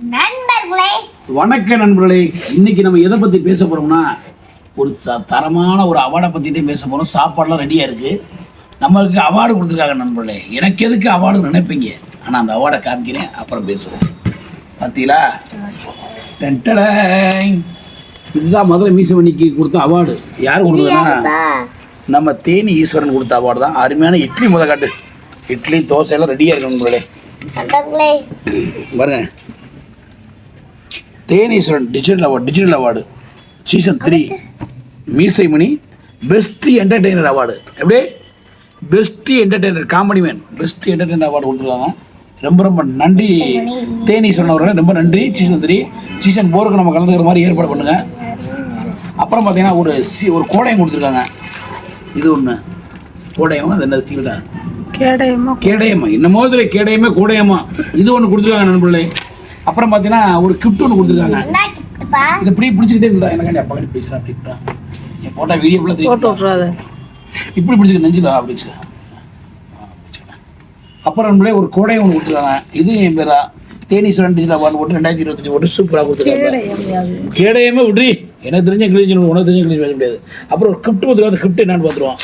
நண்பர்களே வணக்கம் நண்பர்களே. இன்னைக்கு நம்ம எதை பற்றி பேச போகிறோம்னா ஒரு தரமான ஒரு அவார்டை பற்றி தான் பேச போகிறோம். சாப்பாடுலாம் ரெடியாக இருக்குது. நம்மளுக்கு அவார்டு கொடுத்துருக்காங்க நண்பர்களே. எனக்கு எதுக்கு அவார்டு நினைப்பீங்க, ஆனால் அந்த அவார்டை காமிக்கிறேன், அப்புறம் பேசுவோம். பார்த்தீங்களா, இதுதான் மதுரை மீசவணிக்கு கொடுத்த அவார்டு. யார் கொடுத்ததுன்னா நம்ம தேனி ஈஸ்வரன் கொடுத்த அவார்டு தான். அருமையான இட்லி காட்டு. இட்லி தோசை எல்லாம் ரெடியாக இருக்கு நண்பர்களே. பாருங்க, Theneeswaran digital award season 3 Meesaimani best entertainer award. எப்படி best entertainer comedy man best entertainer award கொடுத்துருக்காங்க. ரொம்ப ரொம்ப நன்றி தேனீஸ்வரன் அவர்களே, ரொம்ப நன்றி. சீசன் 3 சீசன் 4க்கு நம்ம கலந்துக்கிற மாதிரி ஏற்பாடு பண்ணுங்க. அப்புறம் பார்த்தீங்கன்னா ஒரு கோடையம் கொடுத்துருக்காங்க. இது ஒன்று கோடையமா, அது என்ன கீழே கேடயமா, என்னமோ இதில் கேடயமா கோடையமா, இது ஒன்று கொடுத்துருக்காங்க நண்பர்களே. அப்புறம் பார்த்தீங்கன்னா ஒரு கிஃப்ட் ஒன்று கொடுத்துருக்காங்க. இதை இப்படி பிடிச்சிக்கிட்டே இருந்தா எனக்காண்டி அப்பா கிட்ட பேசுகிறேன். அப்படின்ட்டா என் போட்டா வீடியோ ஃபுல்லாக இப்படி பிடிச்சிக்க நெஞ்சில் அப்படி வச்சுக்க. அப்புறம் நண்பர்களே ஒரு கோடையம் ஒன்று கொடுத்துருக்காங்க. இது என் பேர் தான் தேனீஸ்வரன் டிஜிட்டல் அவார்டு போட்டு 2025 போட்டு சூப்பராக கொடுத்துருக்காங்க. கேடயமே விட்ரி, எனக்கு தெரிஞ்ச இங்கிலீஷ் சொல்லணும், உனக்கு தெரிஞ்ச இங்கிலீஷ் பேச முடியாது. அப்புறம் ஒரு கிஃப்ட் கொடுத்துருவாங்க. அந்த கிஃப்ட் என்னன்னு பார்த்துருவோம்.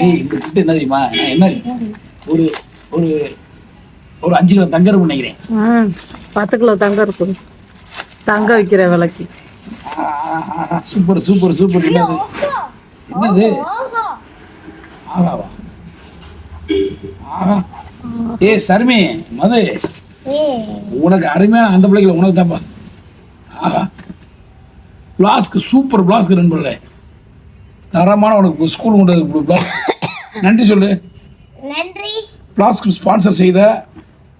இந்த கிஃப்ட் என்ன தெரியுமா, என்ன ஒரு ஒரு ஒரு 5 கிலோ தங்கம் இருக்கும் நினைக்கிறேன். 10 கிலோ தங்கம் இருக்கும், தங்க வைக்கிற விலைக்கு. Super super super. என்னது என்னது, ஆகாவா, ஆகா. சர்மி மது, உனக்கு அருமையான அந்த பிள்ளைகளை உனக்கு தாப்பா. ஆகா, பிளாஸ்க்கு சூப்பர் பிளாஸ்க்கு நண்பர்களே, தரமான உனக்கு ஸ்கூல் கொண்டு பிளாஸ்க். நன்றி சொல்லு. நன்றி பிளாஸ்க்கு ஸ்பான்சர் செய்த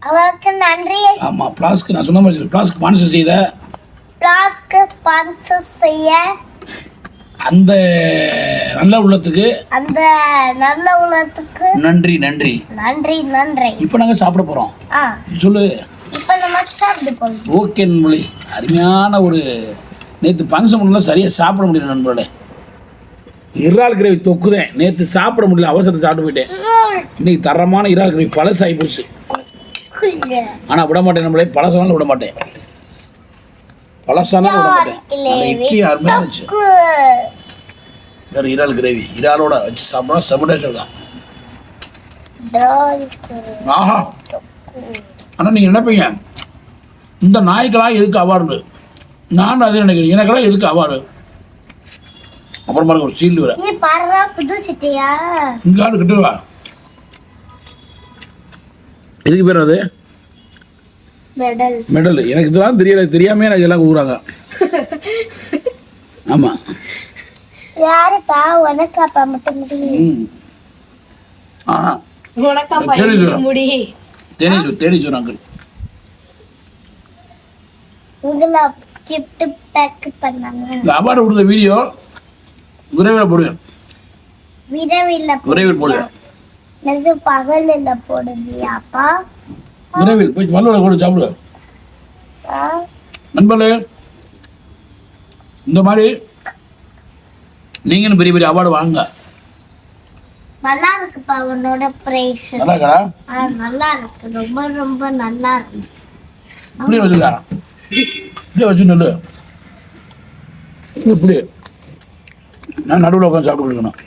அவருக்கு நன்றி. ஆமா, பிளாஸ்க்கு நான் சொன்ன மாதிரி பிளாஸ்க்கு ஸ்பான்சர் செய்ய அந்த நல்ல உள்ளத்துக்கு நன்றி நன்றி நன்றி நன்றி. இப்போ நாங்கள் சாப்பிட போறோம். சொல்லு. இப்போ நம்ம சாப்பிட போறோம். ஓகே நண்பர்களே, அருமையான ஒரு நேற்று ஃபங்க்ஷன் பண்ணலாம், சரியாக சாப்பிட முடியல நண்பர்களே. இறால் கிரேவி தொக்குதேன். நேற்று சாப்பிட முடியல, அவசரத்தை சாப்பிட்டு போயிட்டேன். இன்னைக்கு தரமான இறால் கிரேவி பழசாகி போச்சு. ஆனால் விட மாட்டேன் நம்மளே, பழசானாலும் விட மாட்டேன், பழசானாலும் விட மாட்டேன். அந்த இட்லி அருமையாக இருந்துச்சு. வேறு இறால் கிரேவி இறாலோட வச்சு சாப்பிடா செமடேஷ் தான். ஆஹா. ஆனால் நீங்கள் நினைப்பீங்க இந்த நாய்க்கெல்லாம் எதுக்கு அவார்டு, நான் அதே நினைக்கிறேன், எனக்கெல்லாம் எதுக்கு அவார்டு. அப்புறம் பாருங்க ஒரு சீல்டு வர இங்க ஆடு கிட்ட வா. எதுக்கு பேர் அது மெடல். எனக்கு இதெல்லாம் தெரியல, தெரியாம எனக்கு எல்லாம் கொடுக்குறாங்க. ஆமா, யாருப்பா உனக்காப்பா மட்டும் முடியும். தேனீஸ்வரன் அங்கிள் உங்களை கிஃப்ட் பேக் பண்ணாங்க. இந்த அவார்டு கொடுத்த வீடியோ விரைவில் போடுவேன். விரைவில் போடுவேன். இது பகலில் போடுவியாப்பா? விரைவில் போய் மல்லோட கூட சாப்பிடுவேன். நண்பர்களே, இந்த மாதிரி நீங்களும் பெரிய பெரிய அவார்டு வாங்க. நல்லா இருக்குப்பா உன்னோட பிரைஸ். நல்லா இருக்கா? நல்லா இருக்கு, ரொம்ப ரொம்ப நல்லா இருக்கு. இப்படி வச்சுடா, இப்படியே வச்சு நெல்லு. இப்படி நான் நடுவில் உட்காந்து சாப்பிட்டு இருக்கணும்.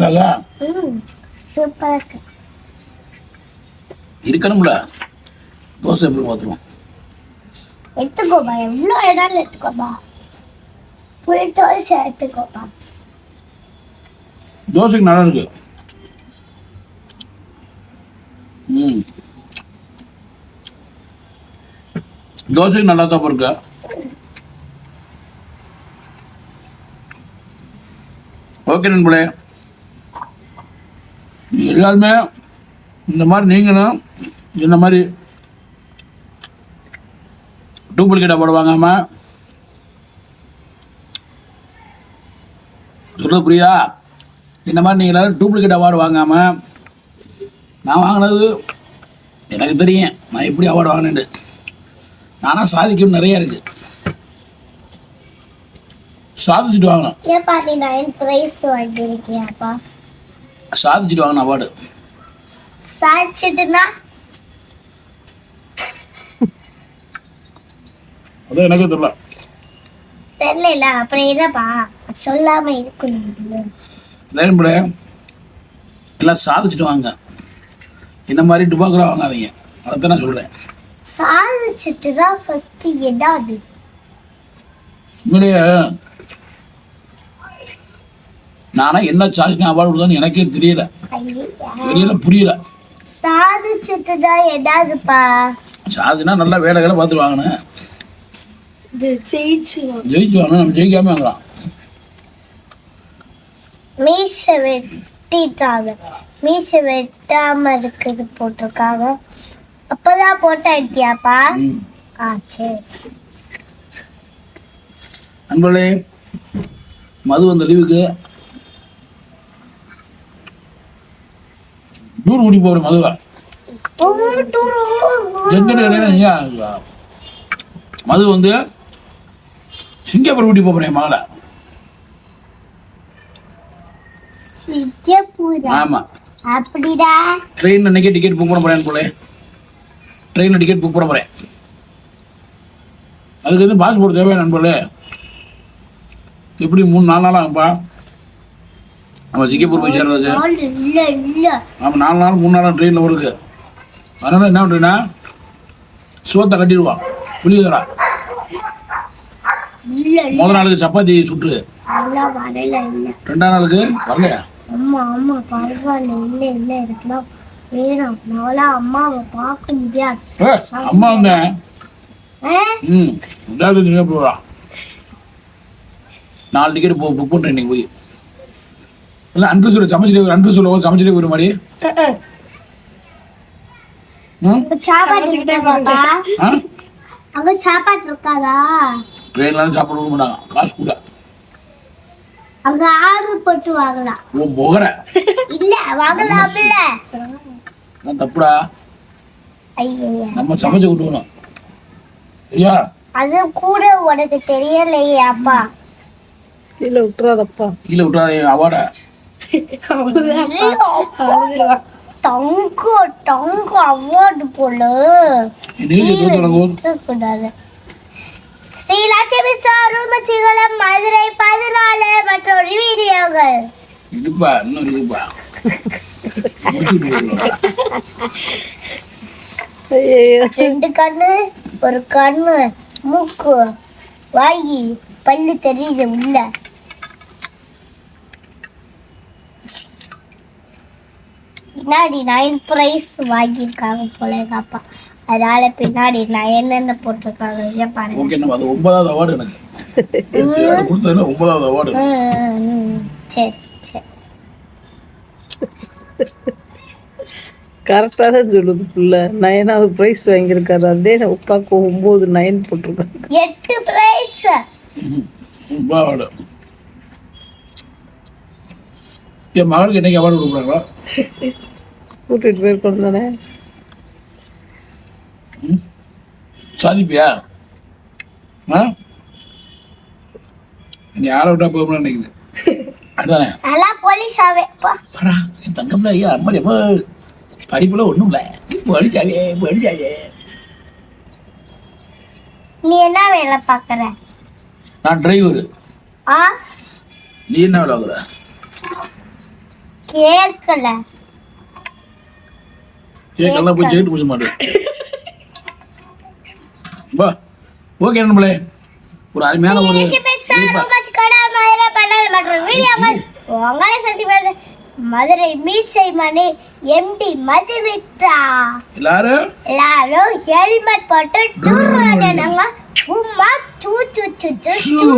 நல்லா சூப்பரா இருக்கு. இருக்கணும்ல, தோசை எப்படி பார்த்துருவோம். எடுத்துக்கோப்பா, எவ்வளோ இடம் எடுத்துக்கோப்பா, புல் தோசை எடுத்துக்கோப்பா. தோசைக்கு நல்லா இருக்கு. தோசைக்கு நல்லா தான் இருக்கு. ஓகே நண்பர்களே, எல்லாருமே இந்த மாதிரி நீங்களும் இந்த மாதிரி டூப்ளிகேட் அவார்டு வாங்காமல், சொல்ல புரியா, இந்த மாதிரி நீங்கள் எல்லாரும் டூப்ளிகேட் அவார்டு வாங்காமல், நான் வாங்கினது எனக்கு தெரியும் நான் எப்படி அவார்டு வாங்கினேன்னு. நானாக சாதிக்கணும் நிறையா இருக்குது, சாதிச்சுட்டு வாங்கணும். ஏப்பா நீ 9 பிரைஸ் வாங்கியிருக்கியாப்பா? சாதிச்சுட்டு வாங்கின அவார்டு. சாதிச்சிட்டுனா அதான் எனக்கே தெரியல. தெரியல. அப்புறம் என்னப்பா சொல்லாம இருக்கணும். அதே எல்லாம் சாதிச்சுட்டு வாங்க. இந்த மாதிரி டுபாக்கூட வாங்காதீங்க. அதைத்தான் நான் சொல்கிறேன். சாதிச்சுட்டு தான் ஃபஸ்ட்டு எடாது. உண்மையிலேயே நானா என்ன சாதிச்சு அவார்டு கொடுத்தான்னு எனக்கே தெரியல, புரியல. சாதிச்சுட்டு தான் எடாதுப்பா. சாதினா நல்லா வேலைகளை பார்த்துட்டு வாங்கினேன். ஜெயிச்சு வாங்கணும். நம்ம ஜெயிக்காம வாங்குறோம். மீசை வெட்டிட்டாங்க. மீசை வெட்டாம இருக்குது போட்டிருக்காங்க. அப்பதான் போட்டோ எடுத்தியாப்பா? சரி. நண்பர்களே, மது வந்த லீவுக்கு டூர் கூட்டி போகிற மதுவா மது வந்து சிங்கப்பூர் கூட்டி போகிறேன் மகளை. ஆமா, அப்படிடா. ட்ரெயின் அன்னைக்கே டிக்கெட் புக் பண்ண போறேன் போல. ட்ரெயினில் டிக்கெட் புக் பண்ண போகிறேன். அதுக்கு வந்து பாஸ்போர்ட் தேவையா நண்பர்களே? எப்படி 3-4 நாள் ஆகும்பா நம்ம சிங்கப்பூர் போய் சேர்றது. நம்ம 4 நாள் 3 நாள் ட்ரெயினில் வருது. அதனால என்ன பண்ணுறீங்கன்னா சோத்தை கட்டிடுவான் புளியோதரா. முதல் நாளுக்கு சப்பாத்தி சுட்டு, 2ஆம் நாளுக்கு வரலையா? அம்மா பரவாயில்ல. இல்லை இருக்கலாம் வேணும். நான்லாம் அம்மாவை பார்க்க முடியாது. அம்மா வந்தேன். சிங்கப்பூரா 4 டிக்கெட் புக் பண்ணுறேன் இன்னைக்கு போய். இல்லை அன்று சொல்ல சமைச்சிட்டு அன்று சொல்ல சமைச்சிட்டே போயிரு மாதிரி. அங்க சாப்பாடு இருக்காதா? ட்ரெயின்லாம் சாப்பாடு கொடுக்க மாட்டாங்க, காசு கூட. அங்க ஆர்டர் போட்டு வாங்கலாம். உன் முகர இல்ல வாங்கலாம். இல்ல தப்புடா. நம்ம சமைச்சு கொண்டு வரணும். சரியா? அது கூட உனக்கு தெரியலையே அப்பா. கீழே விட்டுறாதப்பா. கீழே விட்டுறாத அவார்ட. தங்க அவார்டு போல கூடாது. ஸ்ரீ லட்சுமி சாருமச்சிகளம் மதுரை 14 மற்றொரு வீடியோகள். இருப்பா, இன்னும் இருக்குப்பா. ரெண்டு கண்ணு, ஒரு கண்ணு, மூக்கு, வாயி, பல்லு தெரியுது உள்ள. பின்னாடி 9 பிரைஸ் வாங்கியிருக்காங்க போல எங்க அப்பா. அதனால பின்னாடி நான் என்னென்ன போட்டிருக்காங்க பாருங்க. ஓகே, நம்ம அது 9வது அவார்டு எனக்கு. கொடுத்ததுல 9வது அவார்டு. சரி சரி. கரெக்டாக தான் சொல்லுது புள்ள. 9வது ப்ரைஸ் வாங்கியிருக்காரு. அதே உப்பாக்கு 9 9 போட்டிருக்காங்க. 8 பிரைஸ் அவார்டு. என் மகளுக்கு என்னைக்கு அவார்டு கொடுக்குறாங்களா? கூட்டிட்டு போயிருக்கணும் தானே. சாதிப்பியா? நீ ஆள விட்டா போகணும்னு நினைக்குது. அதுதானே எல்லாம் போலீஸ் ஆவேப்பா. என் தங்கம்ல ஐயா அம்மா எப்போ படிப்புல ஒன்றும் இல்லை. படிச்சாவே. நீ என்ன வேலை பார்க்குற? நான் டிரைவர். நீ என்ன வேலை பார்க்குற? கேட்கல. கேட்கலாம் போய் கேட்டு பிடிச்ச மாட்டேன். பா ஓகே நண்பர்களே, ஒரு அருமையான ஒரு மதுரை மீசை மணி எம்டி மதுமித்ரா எல்லாரும் ஹெல்மெட் போட்டு சும்மா சூ சூ சூ சூ.